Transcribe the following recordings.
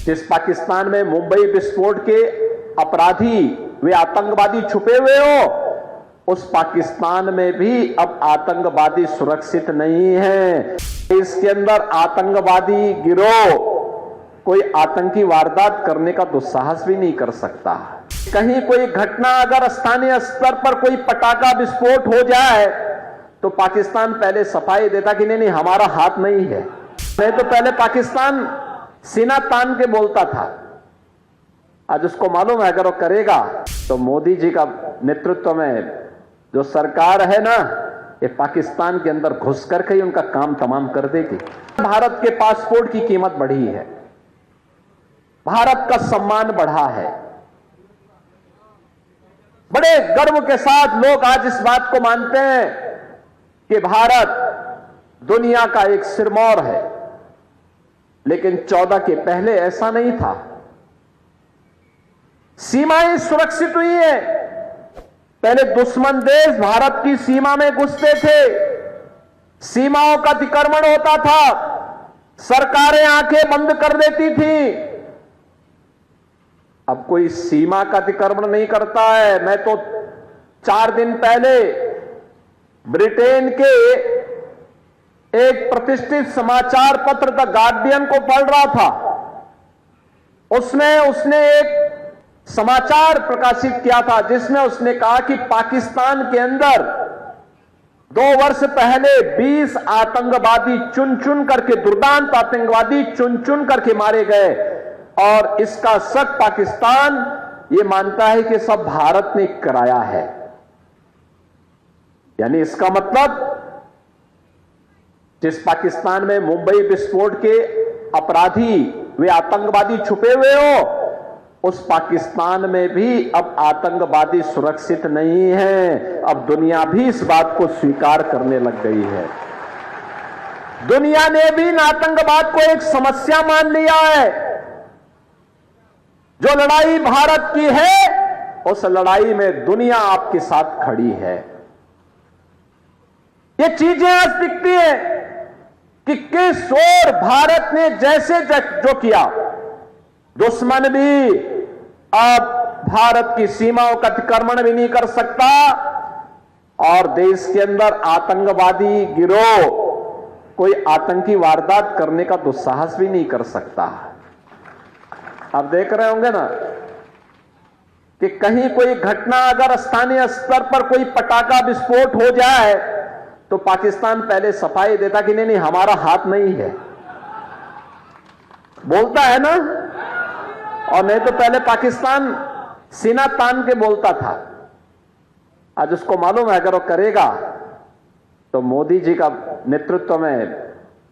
जिस पाकिस्तान में मुंबई विस्फोट के अपराधी वे आतंकवादी छुपे हुए हो, उस पाकिस्तान में भी अब आतंकवादी सुरक्षित नहीं है। इसके अंदर आतंकवादी गिरोह कोई आतंकी वारदात करने का दुस्साहस भी नहीं कर सकता। कहीं कोई घटना अगर स्थानीय स्तर पर कोई पटाखा विस्फोट हो जाए तो पाकिस्तान पहले सफाई देता कि नहीं हमारा हाथ नहीं है। नहीं तो पहले पाकिस्तान सीना तान के बोलता था। आज उसको मालूम है अगर वो करेगा तो मोदी जी का नेतृत्व में जो सरकार है ना, ये पाकिस्तान के अंदर घुस करके ही उनका काम तमाम कर देगी। भारत के पासपोर्ट की कीमत बढ़ी है, भारत का सम्मान बढ़ा है। बड़े गर्व के साथ लोग आज इस बात को मानते हैं कि भारत दुनिया का एक सिरमौर है, लेकिन 14 के पहले ऐसा नहीं था। सीमाएं सुरक्षित हुई है। पहले दुश्मन देश भारत की सीमा में घुसते थे, सीमाओं का अतिक्रमण होता था, सरकारें आंखें बंद कर देती थी। अब कोई सीमा का अतिक्रमण नहीं करता है। मैं तो 4 दिन पहले ब्रिटेन के एक प्रतिष्ठित समाचार पत्र द गार्डियन को पढ़ रहा था। उसमें उसने एक समाचार प्रकाशित किया था जिसमें उसने कहा कि पाकिस्तान के अंदर 2 वर्ष पहले 20 आतंकवादी चुन चुन करके, दुर्दांत आतंकवादी चुन चुन करके मारे गए, और इसका शक पाकिस्तान ये मानता है कि सब भारत ने कराया है। यानी इसका मतलब जिस पाकिस्तान में मुंबई विस्फोट के अपराधी वे आतंकवादी छुपे हुए हो, उस पाकिस्तान में भी अब आतंकवादी सुरक्षित नहीं है। अब दुनिया भी इस बात को स्वीकार करने लग गई है। दुनिया ने भी इन आतंकवाद को एक समस्या मान लिया है। जो लड़ाई भारत की है, उस लड़ाई में दुनिया आपके साथ खड़ी है। ये चीजें आज दिखती है कि किस ओर भारत ने जैसे जो किया, दुश्मन भी अब भारत की सीमाओं का अतिक्रमण भी नहीं कर सकता, और देश के अंदर आतंकवादी गिरोह कोई आतंकी वारदात करने का दुस्साहस भी नहीं कर सकता। आप देख रहे होंगे ना कि कहीं कोई घटना अगर स्थानीय स्तर पर कोई पटाखा विस्फोट हो जाए तो पाकिस्तान पहले सफाई देता कि नहीं हमारा हाथ नहीं है, बोलता है ना। और नहीं तो पहले पाकिस्तान सीना तान के बोलता था। आज उसको मालूम है अगर वो करेगा तो मोदी जी का नेतृत्व में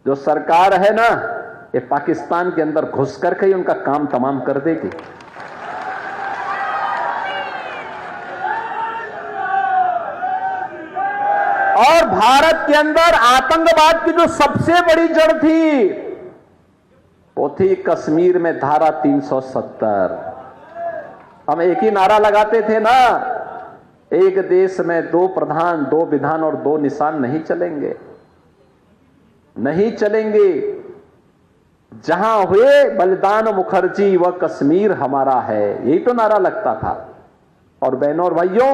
जो सरकार है ना, ये पाकिस्तान के अंदर घुस करके ही उनका काम तमाम कर देगी। और भारत के अंदर आतंकवाद की जो सबसे बड़ी जड़ थी वो थी कश्मीर में धारा 370। हम एक ही नारा लगाते थे ना, एक देश में 2 प्रधान, 2 विधान और 2 निशान नहीं चलेंगे, नहीं चलेंगे। जहां हुए बलिदान मुखर्जी वह कश्मीर हमारा है, यही तो नारा लगता था। और बहनों और भाइयों,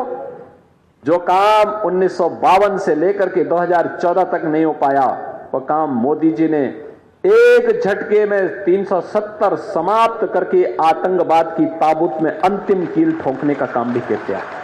जो काम 1952 से लेकर के 2014 तक नहीं हो पाया, वह काम मोदी जी ने एक झटके में 370 समाप्त करके आतंकवाद की ताबूत में अंतिम कील ठोकने का काम भी किया।